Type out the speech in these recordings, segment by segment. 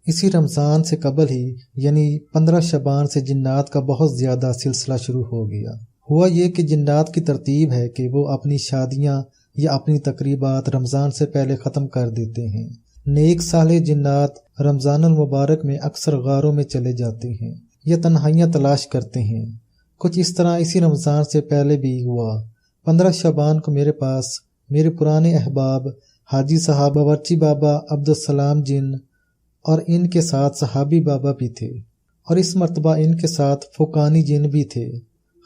اسی رمضان سے قبل ہی یعنی 15 شعبان سے جنات کا بہت زیادہ سلسلہ شروع ہو گیا۔ ہوا یہ کہ جنات کی ترتیب ہے کہ وہ اپنی شادیاں یا اپنی تقریبات رمضان سے پہلے ختم کر دیتے ہیں۔ نیک صالح جنات رمضان المبارک میں اکثر غاروں میں چلے جاتے ہیں یا تنہائیاں تلاش کرتے ہیں۔ کچھ اس طرح اسی رمضان سے پہلے بھی ہوا۔ 15 شعبان کو میرے پاس میرے پرانے احباب حاجی صاحب باورچی بابا عبدالسلام جن اور ان کے ساتھ صحابی بابا بھی تھے، اور اس مرتبہ ان کے ساتھ فوقانی جن بھی تھے۔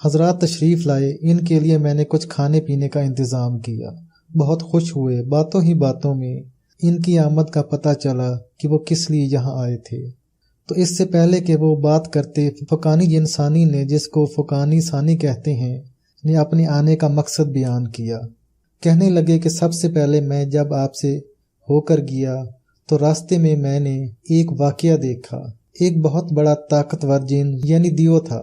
حضرات تشریف لائے، ان کے لیے میں نے کچھ کھانے پینے کا انتظام کیا۔ بہت خوش ہوئے۔ باتوں ہی باتوں میں ان کی آمد کا پتہ چلا کہ وہ کس لیے یہاں آئے تھے۔ تو اس سے پہلے کہ وہ بات کرتے، فوقانی جن ثانی نے، جس کو فوقانی ثانی کہتے ہیں، نے اپنے آنے کا مقصد بیان کیا۔ کہنے لگے کہ سب سے پہلے میں جب آپ سے ہو کر گیا تو راستے میں نے ایک واقعہ دیکھا۔ ایک بہت بڑا طاقتور جن یعنی دیو تھا،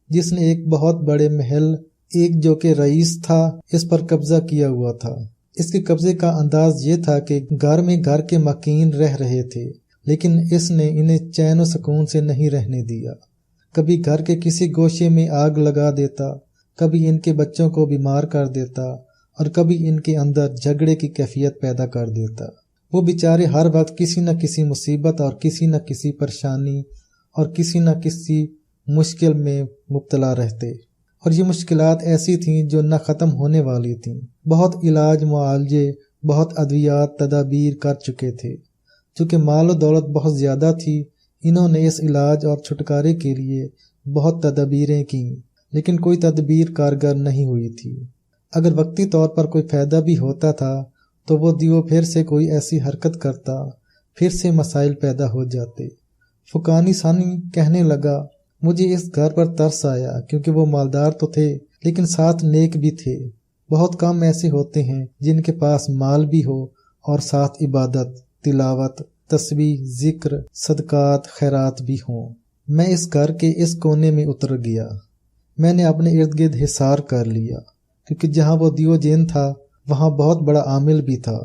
جس نے ایک بہت بڑے محل، ایک جو کہ رئیس تھا، اس پر قبضہ کیا ہوا تھا۔ اس کے قبضے کا انداز یہ تھا کہ گھر میں گھر کے مکین رہ رہے تھے، لیکن اس نے انہیں چین و سکون سے نہیں رہنے دیا۔ کبھی گھر کے کسی گوشے میں آگ لگا دیتا، کبھی ان کے بچوں کو بیمار کر دیتا، اور کبھی ان کے اندر جھگڑے کی کیفیت پیدا کر دیتا۔ وہ بیچارے ہر وقت کسی نہ کسی مصیبت اور کسی نہ کسی پریشانی اور کسی نہ کسی مشکل میں مبتلا رہتے، اور یہ مشکلات ایسی تھیں جو نہ ختم ہونے والی تھیں۔ بہت علاج معالجے، بہت ادویات تدابیر کر چکے تھے۔ چونکہ مال و دولت بہت زیادہ تھی، انہوں نے اس علاج اور چھٹکارے کے لیے بہت تدابیریں کیں، لیکن کوئی تدبیر کارگر نہیں ہوئی تھی۔ اگر وقتی طور پر کوئی فائدہ بھی ہوتا تھا تو وہ دیو پھر سے کوئی ایسی حرکت کرتا، پھر سے مسائل پیدا ہو جاتے۔ فوقانی ثانی کہنے لگا، مجھے اس گھر پر ترس آیا، کیونکہ وہ مالدار تو تھے لیکن ساتھ نیک بھی تھے۔ بہت کم ایسے ہوتے ہیں جن کے پاس مال بھی ہو اور ساتھ عبادت، تلاوت، تسبیح، ذکر، صدقات، خیرات بھی ہوں۔ میں اس گھر کے اس کونے میں اتر گیا۔ میں نے اپنے ارد گرد حصار کر لیا، کیونکہ جہاں وہ دیو جین تھا وہاں بہت بڑا عامل بھی تھا،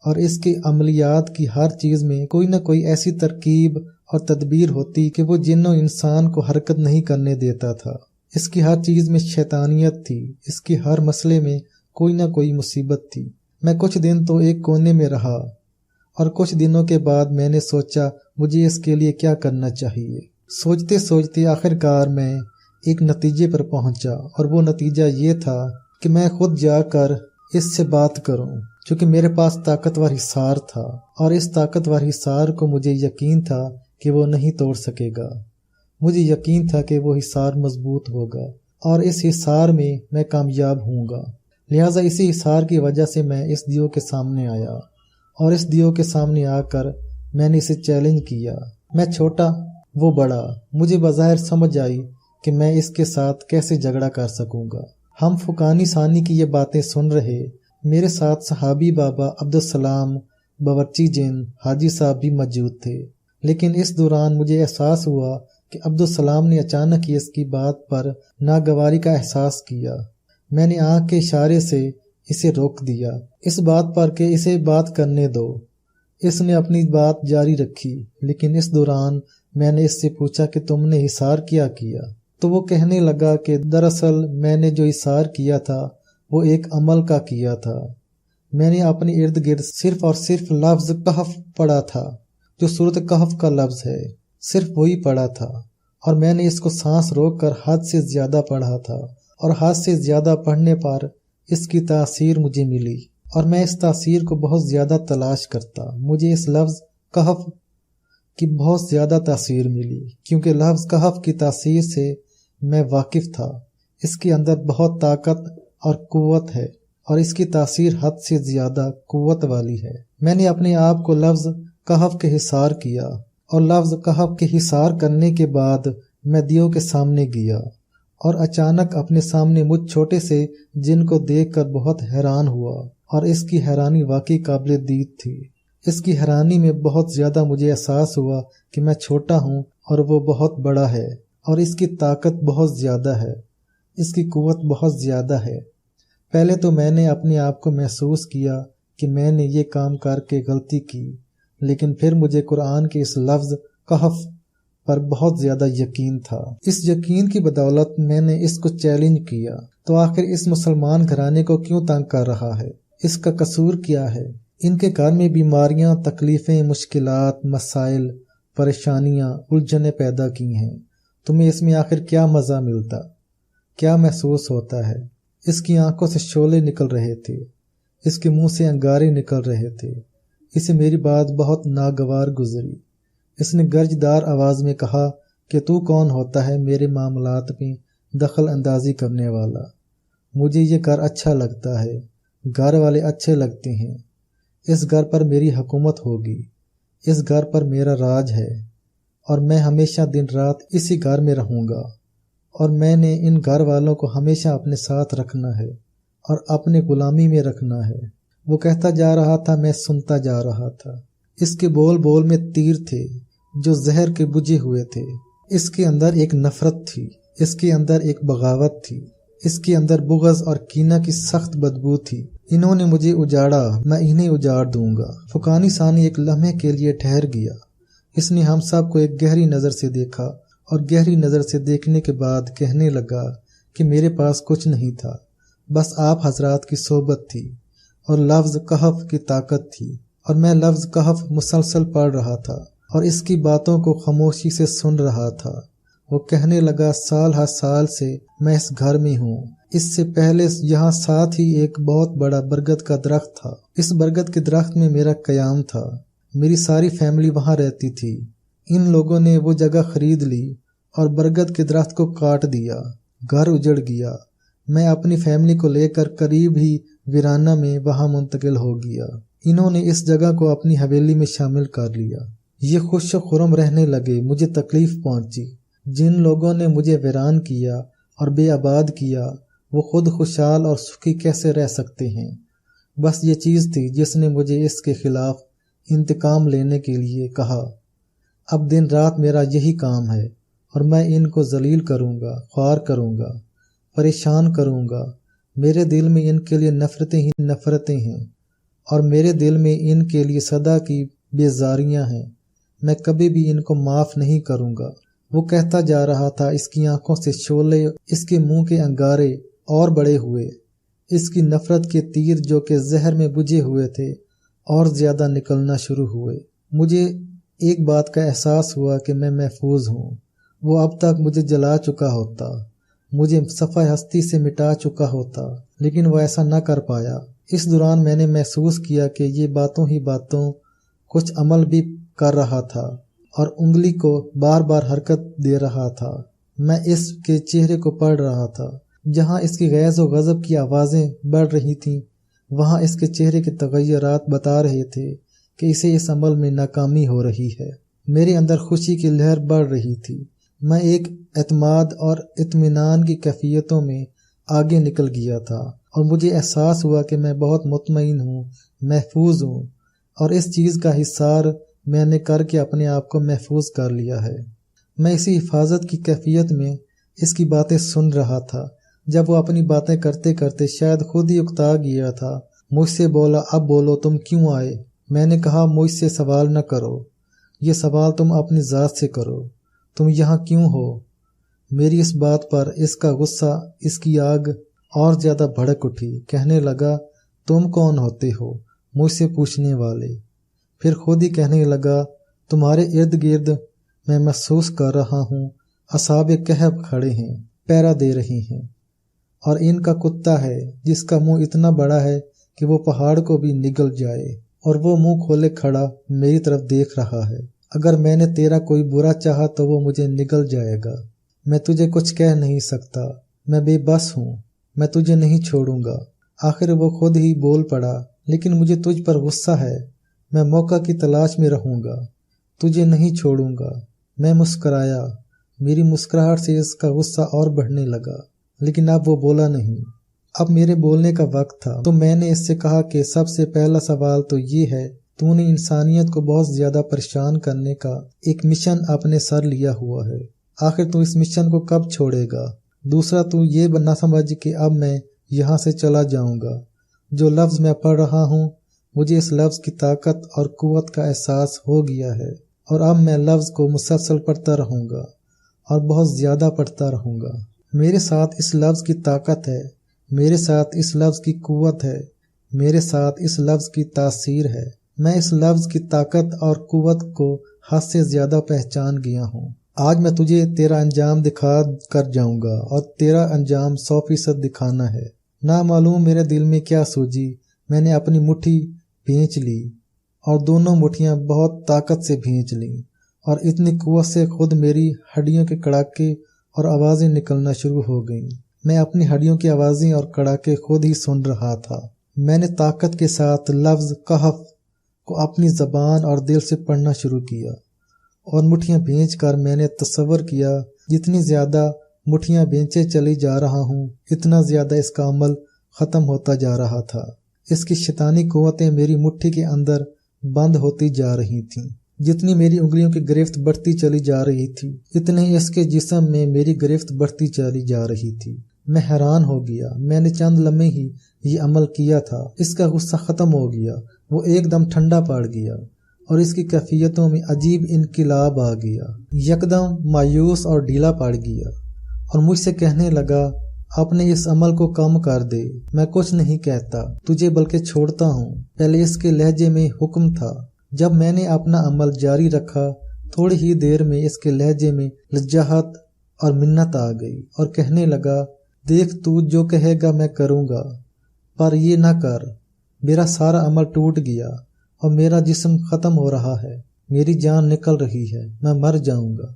اور اس کے عملیات کی ہر چیز میں کوئی نہ کوئی ایسی ترکیب اور تدبیر ہوتی کہ وہ جن و انسان کو حرکت نہیں کرنے دیتا تھا۔ اس کی ہر چیز میں شیطانیت تھی، اس کی ہر مسئلے میں کوئی نہ کوئی مصیبت تھی۔ میں کچھ دن تو ایک کونے میں رہا، اور کچھ دنوں کے بعد میں نے سوچا مجھے اس کے لیے کیا کرنا چاہیے۔ سوچتے سوچتے آخرکار میں ایک نتیجے پر پہنچا، اور وہ نتیجہ یہ تھا کہ میں خود جا کر اس سے بات کروں، چونکہ میرے پاس طاقتور حصار تھا، اور اس طاقتور حصار کو مجھے یقین تھا کہ وہ نہیں توڑ سکے گا۔ مجھے یقین تھا کہ وہ حصار مضبوط ہوگا، اور اس حصار میں کامیاب ہوں گا۔ لہٰذا اسی حصار کی وجہ سے میں اس دیو کے سامنے آیا، اور اس دیو کے سامنے آ کر میں نے اسے چیلنج کیا۔ میں چھوٹا، وہ بڑا۔ مجھے بظاہر سمجھ آئی کہ میں اس کے ساتھ کیسے جھگڑا کر سکوں گا۔ ہم فوقانی ثانی کی یہ باتیں سن رہے، میرے ساتھ صحابی بابا عبدالسلام باورچی جن حاجی صاحب بھی موجود تھے، لیکن اس دوران مجھے احساس ہوا کہ عبدالسلام نے اچانک ہی اس کی بات پر ناگواری کا احساس کیا۔ میں نے آنکھ کے اشارے سے اسے روک دیا، اس بات پر کہ اسے بات کرنے دو۔ اس نے اپنی بات جاری رکھی، لیکن اس دوران میں نے اس سے پوچھا کہ تم نے حصار کیا؟ تو وہ کہنے لگا کہ دراصل میں نے جو حصار کیا تھا وہ ایک عمل کا کیا تھا۔ میں نے اپنے ارد گرد صرف اور صرف لفظ کہف پڑھا تھا، جو سورۃ کہف کا لفظ ہے، صرف وہی پڑھا تھا، اور میں نے اس کو سانس روک کر حد سے زیادہ پڑھا تھا، اور حد سے زیادہ پڑھنے پر اس کی تاثیر مجھے ملی، اور میں اس تاثیر کو بہت زیادہ تلاش کرتا۔ مجھے اس لفظ کہف کی بہت زیادہ تاثیر ملی، کیونکہ لفظ کہف کی تاثیر سے میں واقف تھا۔ اس کے اندر بہت طاقت اور قوت ہے، اور اس کی تاثیر حد سے زیادہ قوت والی ہے۔ میں نے اپنے آپ کو لفظ کہف کے حصار کیا، اور لفظ کہف کے حصار کرنے کے بعد میں دیو کے سامنے گیا، اور اچانک اپنے سامنے مجھ چھوٹے سے جن کو دیکھ کر بہت حیران ہوا، اور اس کی حیرانی واقعی قابل دید تھی۔ اس کی حیرانی میں بہت زیادہ مجھے احساس ہوا کہ میں چھوٹا ہوں اور وہ بہت بڑا ہے، اور اس کی طاقت بہت زیادہ ہے، اس کی قوت بہت زیادہ ہے۔ پہلے تو میں نے اپنے آپ کو محسوس کیا کہ میں نے یہ کام کر کے غلطی کی، لیکن پھر مجھے قرآن کے اس لفظ کہف پر بہت زیادہ یقین تھا۔ اس یقین کی بدولت میں نے اس کو چیلنج کیا، تو آخر اس مسلمان گھرانے کو کیوں تنگ کر رہا ہے؟ اس کا قصور کیا ہے؟ ان کے گھر میں بیماریاں، تکلیفیں، مشکلات، مسائل، پریشانیاں، الجھنیں پیدا کی ہیں۔ تمہیں اس میں آخر کیا مزہ ملتا؟ کیا محسوس ہوتا ہے؟ اس کی آنکھوں سے شعلے نکل رہے تھے، اس کے منہ سے انگارے نکل رہے تھے۔ اسے میری بات بہت ناگوار گزری۔ اس نے گرجدار آواز میں کہا کہ تو کون ہوتا ہے میرے معاملات میں دخل اندازی کرنے والا؟ مجھے یہ گھر اچھا لگتا ہے، گھر والے اچھے لگتے ہیں، اس گھر پر میری حکومت ہوگی، اس گھر پر میرا راج ہے، اور میں ہمیشہ دن رات اسی گھر میں رہوں گا، اور میں نے ان گھر والوں کو ہمیشہ اپنے ساتھ رکھنا ہے اور اپنے غلامی میں رکھنا ہے۔ وہ کہتا جا رہا تھا، میں سنتا جا رہا تھا۔ اس کے بول بول میں تیر تھے جو زہر کے بجھے ہوئے تھے۔ اس کے اندر ایک نفرت تھی، اس کے اندر ایک بغاوت تھی، اس کے اندر بغض اور کینہ کی سخت بدبو تھی۔ انہوں نے مجھے اجاڑا، میں انہیں اجاڑ دوں گا۔ فقانی ثانی ایک لمحے کے لیے ٹھہر گیا۔ اس نے ہم سب کو ایک گہری نظر سے دیکھا اور گہری نظر سے دیکھنے کے بعد کہنے لگا کہ میرے پاس کچھ نہیں تھا، بس آپ حضرات کی صحبت تھی اور لفظ کہف کی طاقت تھی، اور میں لفظ کہف مسلسل پڑھ رہا تھا اور اس کی باتوں کو خاموشی سے سن رہا تھا۔ وہ کہنے لگا، سال ہر سال سے میں اس گھر میں ہوں۔ اس سے پہلے یہاں ساتھ ہی ایک بہت بڑا برگد کا درخت تھا۔ اس برگد کے درخت میں میرا قیام تھا، میری ساری فیملی وہاں رہتی تھی۔ ان لوگوں نے وہ جگہ خرید لی اور برگد کے درخت کو کاٹ دیا، گھر اجڑ گیا۔ میں اپنی فیملی کو لے کر قریب ہی ویرانہ میں وہاں منتقل ہو گیا۔ انہوں نے اس جگہ کو اپنی حویلی میں شامل کر لیا۔ یہ خوش و خرم رہنے لگے، مجھے تکلیف پہنچی۔ جن لوگوں نے مجھے ویران کیا اور بے آباد کیا، وہ خود خوشحال اور سکھی کیسے رہ سکتے ہیں؟ بس یہ چیز تھی جس نے مجھے اس کے خلاف انتقام لینے کے لیے کہا۔ اب دن رات میرا یہی کام ہے، اور میں ان کو ذلیل کروں گا، خوار کروں گا، پریشان کروں گا۔ میرے دل میں ان کے لیے نفرتیں ہی نفرتیں ہیں، اور میرے دل میں ان کے لیے سدا کی بیزاریاں ہیں۔ میں کبھی بھی ان کو معاف نہیں کروں گا۔ وہ کہتا جا رہا تھا، اس کی آنکھوں سے شعلے، اس کے منہ کے انگارے اور بڑے ہوئے، اس کی نفرت کے تیر جو کہ زہر میں بجھے ہوئے تھے اور زیادہ نکلنا شروع ہوئے۔ مجھے ایک بات کا احساس ہوا کہ میں محفوظ ہوں۔ وہ اب تک مجھے جلا چکا ہوتا، مجھے صفحہ ہستی سے مٹا چکا ہوتا، لیکن وہ ایسا نہ کر پایا۔ اس دوران میں نے محسوس کیا کہ یہ باتوں ہی باتوں کچھ عمل بھی کر رہا تھا اور انگلی کو بار بار حرکت دے رہا تھا۔ میں اس کے چہرے کو پڑھ رہا تھا۔ جہاں اس کی غیظ و غضب کی آوازیں بڑھ رہی تھیں، وہاں اس کے چہرے کے تغیرات بتا رہے تھے کہ اسے اس عمل میں ناکامی ہو رہی ہے۔ میرے اندر خوشی کی لہر بڑھ رہی تھی۔ میں ایک اعتماد اور اطمینان کی کیفیتوں میں آگے نکل گیا تھا، اور مجھے احساس ہوا کہ میں بہت مطمئن ہوں، محفوظ ہوں، اور اس چیز کا حصار میں نے کر کے اپنے آپ کو محفوظ کر لیا ہے۔ میں اسی حفاظت کی کیفیت میں اس کی باتیں سن رہا تھا جب وہ اپنی باتیں کرتے کرتے شاید خود ہی اکتا گیا تھا۔ مجھ سے بولا، اب بولو تم کیوں آئے؟ میں نے کہا، مجھ سے سوال نہ کرو، یہ سوال تم اپنی ذات سے کرو، تم یہاں کیوں ہو؟ میری اس بات پر اس کا غصہ، اس کی آگ اور زیادہ بھڑک اٹھی۔ کہنے لگا، تم کون ہوتے ہو مجھ سے پوچھنے والے؟ پھر خود ہی کہنے لگا، تمہارے ارد گرد میں محسوس کر رہا ہوں اصحاب کہف کھڑے ہیں، پہرا دے رہے ہیں، اور ان کا کتا ہے جس کا منہ اتنا بڑا ہے کہ وہ پہاڑ کو بھی نگل جائے، اور وہ منہ کھولے کھڑا میری طرف دیکھ رہا ہے۔ اگر میں نے تیرا کوئی برا چاہا تو وہ مجھے نگل جائے گا۔ میں تجھے کچھ کہہ نہیں سکتا، میں بے بس ہوں، میں تجھے نہیں چھوڑوں گا۔ آخر وہ خود ہی بول پڑا، لیکن مجھے تجھ پر غصہ ہے، میں موقع کی تلاش میں رہوں گا، تجھے نہیں چھوڑوں گا۔ میں مسکرایا، میری مسکراہٹ سے اس کا غصہ اور بڑھنے لگا، لیکن اب وہ بولا نہیں۔ اب میرے بولنے کا وقت تھا، تو میں نے اس سے کہا کہ سب سے پہلا سوال تو یہ ہے، تو نے انسانیت کو بہت زیادہ پریشان کرنے کا ایک مشن اپنے سر لیا ہوا ہے، آخر تو اس مشن کو کب چھوڑے گا؟ دوسرا، تو یہ نہ سمجھ کہ اب میں یہاں سے چلا جاؤں گا۔ جو لفظ میں پڑھ رہا ہوں مجھے اس لفظ کی طاقت اور قوت کا احساس ہو گیا ہے، اور اب میں لفظ کو مسلسل پڑھتا رہوں گا اور بہت زیادہ پڑھتا رہوں گا۔ میرے ساتھ اس لفظ کی طاقت ہے، میرے ساتھ اس لفظ کی قوت ہے، میرے ساتھ اس لفظ کی تاثیر ہے۔ میں اس لفظ کی طاقت اور قوت کو حد سے زیادہ پہچان گیا ہوں۔ آج میں تجھے تیرا انجام دکھا کر جاؤں گا، اور تیرا انجام 100% دکھانا ہے۔ نامعلوم میرے دل میں کیا سوجی، میں نے اپنی مٹھی بھینچ لی، اور دونوں مٹھیاں بہت طاقت سے بھینچ لیں، اور اتنی قوت سے خود میری ہڈیوں کے کڑاکے اور آوازیں نکلنا شروع ہو گئیں۔ میں اپنی ہڈیوں کی آوازیں اور کڑاکے خود ہی سن رہا تھا۔ میں نے طاقت کے ساتھ لفظ کہف کو اپنی زبان اور دل سے پڑھنا شروع کیا، اور مٹھیاں بھینچ کر میں نے تصور کیا جتنی زیادہ مٹھیاں بھینچے چلی جا رہا ہوں اتنا زیادہ اس کا عمل ختم ہوتا جا رہا تھا۔ اس کی شیطانی قوتیں میری مٹھی کے اندر بند ہوتی جا رہی تھیں۔ جتنی میری انگلیوں کی گرفت بڑھتی چلی جا رہی تھی اتنے ہی اس کے جسم میں میری گرفت بڑھتی چلی جا رہی تھی۔ میں حیران ہو گیا۔ میں نے چند لمحے ہی یہ عمل کیا تھا۔ اس کا غصہ ختم ہو گیا، وہ ایک دم ٹھنڈا پڑ گیا، اور اس کی کیفیتوں میں عجیب انقلاب آ گیا۔ یکدم مایوس اور ڈھیلا پڑ گیا، اور مجھ سے کہنے لگا، اپنے اس عمل کو کم کر دے۔ میں کچھ نہیں کہتا تجھے بلکہ چھوڑتا ہوں۔ پہلے اس کے لہجے میں حکم تھا۔ جب میں نے اپنا عمل جاری رکھا، تھوڑی ہی دیر میں اس کے لہجے میں لجاجت اور منت آ گئی، اور کہنے لگا، دیکھ تو جو کہے گا میں کروں گا، پر یہ نہ کر۔ میرا سارا عمل ٹوٹ گیا، اور میرا جسم ختم ہو رہا ہے، میری جان نکل رہی ہے، میں مر جاؤں گا۔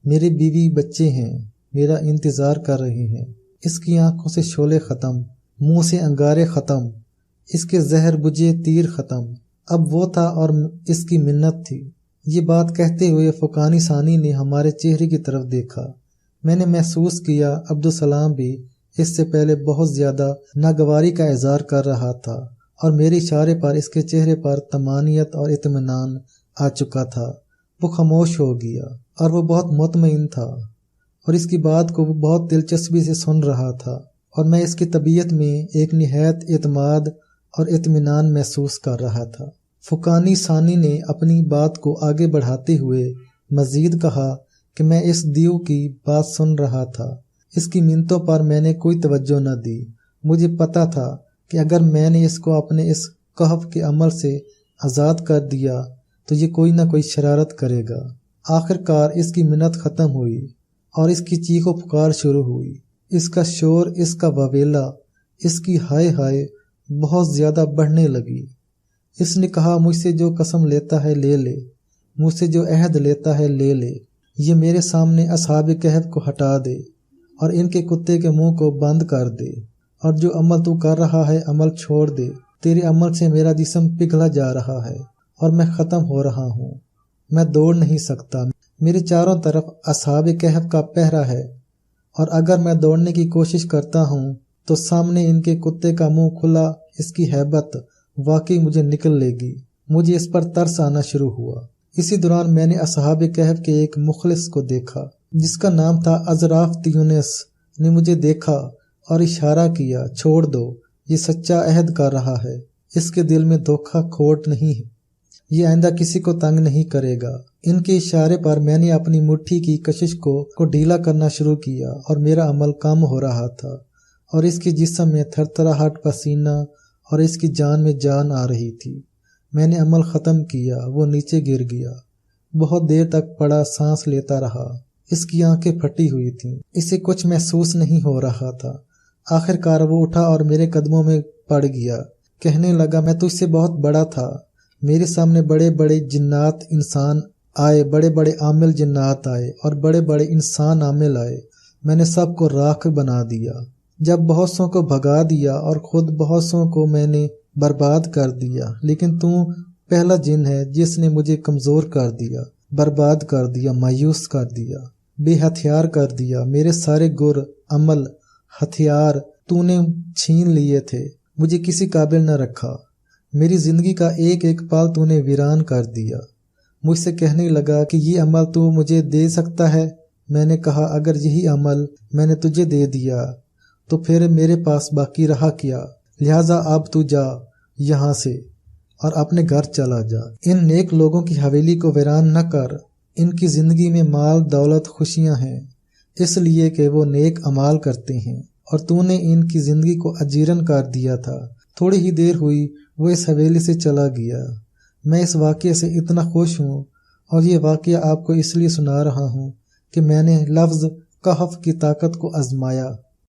میری بیوی بچے ہیں، میرا انتظار کر رہے ہیں۔ اس کی آنکھوں سے شعلے ختم، منہ سے انگارے ختم، اس کے زہر بجھے تیر ختم۔ اب وہ تھا اور اس کی منت تھی۔ یہ بات کہتے ہوئے فقانی ثانی نے ہمارے چہرے کی طرف دیکھا۔ میں نے محسوس کیا عبدالسلام بھی اس سے پہلے بہت زیادہ ناگواری کا اظہار کر رہا تھا، اور میرے اشارے پر اس کے چہرے پر طمانینت اور اطمینان آ چکا تھا۔ وہ خاموش ہو گیا، اور وہ بہت مطمئن تھا، اور اس کی بات کو وہ بہت دلچسپی سے سن رہا تھا، اور میں اس کی طبیعت میں ایک نہایت اعتماد اور اطمینان محسوس کر رہا تھا۔ فقانی ثانی نے اپنی بات کو آگے بڑھاتے ہوئے مزید کہا کہ میں اس دیو کی بات سن رہا تھا۔ اس کی منتوں پر میں نے کوئی توجہ نہ دی۔ مجھے پتا تھا کہ اگر میں نے اس کو اپنے اس کہف کے عمل سے آزاد کر دیا تو یہ کوئی نہ کوئی شرارت کرے گا۔ آخر کار اس کی منت ختم ہوئی، اور اس کی چیخ و پکار شروع ہوئی۔ اس کا شور، اس کا واویلا، اس کی ہائے ہائے بہت زیادہ بڑھنے لگی۔ اس نے کہا، مجھ سے جو قسم لیتا ہے لے لے، مجھ سے جو عہد لیتا ہے لے لے۔ یہ میرے سامنے اصحاب کہف کو ہٹا دے، اور ان کے کتے کے منہ کو بند کر دے، اور جو عمل تو کر رہا ہے عمل چھوڑ دے۔ تیرے عمل سے میرا جسم پگھلا جا رہا ہے، اور میں ختم ہو رہا ہوں۔ میں دوڑ نہیں سکتا۔ میرے چاروں طرف اصحاب کہف کا پہرا ہے، اور اگر میں دوڑنے کی کوشش کرتا ہوں تو سامنے ان کے کتے کا منہ کھلا اس کی ہیبت واقعی مجھے نکل لے گی۔ مجھے اس پر ترس آنا شروع ہوا۔ اسی دوران میں نے اصحاب کہف کے ایک مخلص کو دیکھا جس کا نام تھا ازراف یونس نے مجھے دیکھا اور اشارہ کیا، چھوڑ دو، یہ سچا عہد کر رہا ہے، اس کے دل میں دھوکہ کھوٹ نہیں ہے، یہ آئندہ کسی کو تنگ نہیں کرے گا۔ ان کے اشارے پر میں نے اپنی مٹھی کی کشش کو ڈھیلا کرنا شروع کیا، اور میرا عمل کم ہو رہا تھا، اور اس کے جسم میں تھرتھراہٹ، پسینہ، اور اس کی جان میں جان آ رہی تھی۔ میں نے عمل ختم کیا، وہ نیچے گر گیا، بہت دیر تک پڑا سانس لیتا رہا۔ اس کی آنکھیں پھٹی ہوئی تھیں، اسے کچھ محسوس نہیں ہو رہا تھا۔ آخر کار وہ اٹھا اور میرے قدموں میں پڑ گیا، کہنے لگا، میں تجھ سے بہت بڑا تھا، میرے سامنے بڑے بڑے جنات انسان آئے، بڑے بڑے عامل جنات آئے، اور بڑے بڑے انسان عامل آئے، میں نے سب کو راکھ بنا دیا۔ جب بہت سوں کو بھگا دیا اور خود بہت سوں کو میں نے برباد کر دیا، لیکن تو پہلا جن ہے جس نے مجھے کمزور کر دیا، برباد کر دیا، مایوس کر دیا، بے ہتھیار کر دیا۔ میرے سارے گر، عمل، ہتھیار تو نے چھین لیے تھے، مجھے کسی قابل نہ رکھا۔ میری زندگی کا ایک ایک پل تو نے ویران کر دیا۔ مجھ سے کہنے لگا کہ یہ عمل تو مجھے دے سکتا ہے۔ میں نے کہا، اگر یہی عمل میں نے تجھے دے دیا تو پھر میرے پاس باقی رہا کیا؟ لہٰذا اب تو جا یہاں سے، اور اپنے گھر چلا جا۔ ان نیک لوگوں کی حویلی کو ویران نہ کر، ان کی زندگی میں مال دولت خوشیاں ہیں، اس لیے کہ وہ نیک اعمال کرتے ہیں، اور تو نے ان کی زندگی کو اجیرن کر دیا تھا۔ تھوڑی ہی دیر ہوئی وہ اس حویلی سے چلا گیا۔ میں اس واقعے سے اتنا خوش ہوں، اور یہ واقعہ آپ کو اس لیے سنا رہا ہوں کہ میں نے لفظ کہف کی طاقت کو آزمایا۔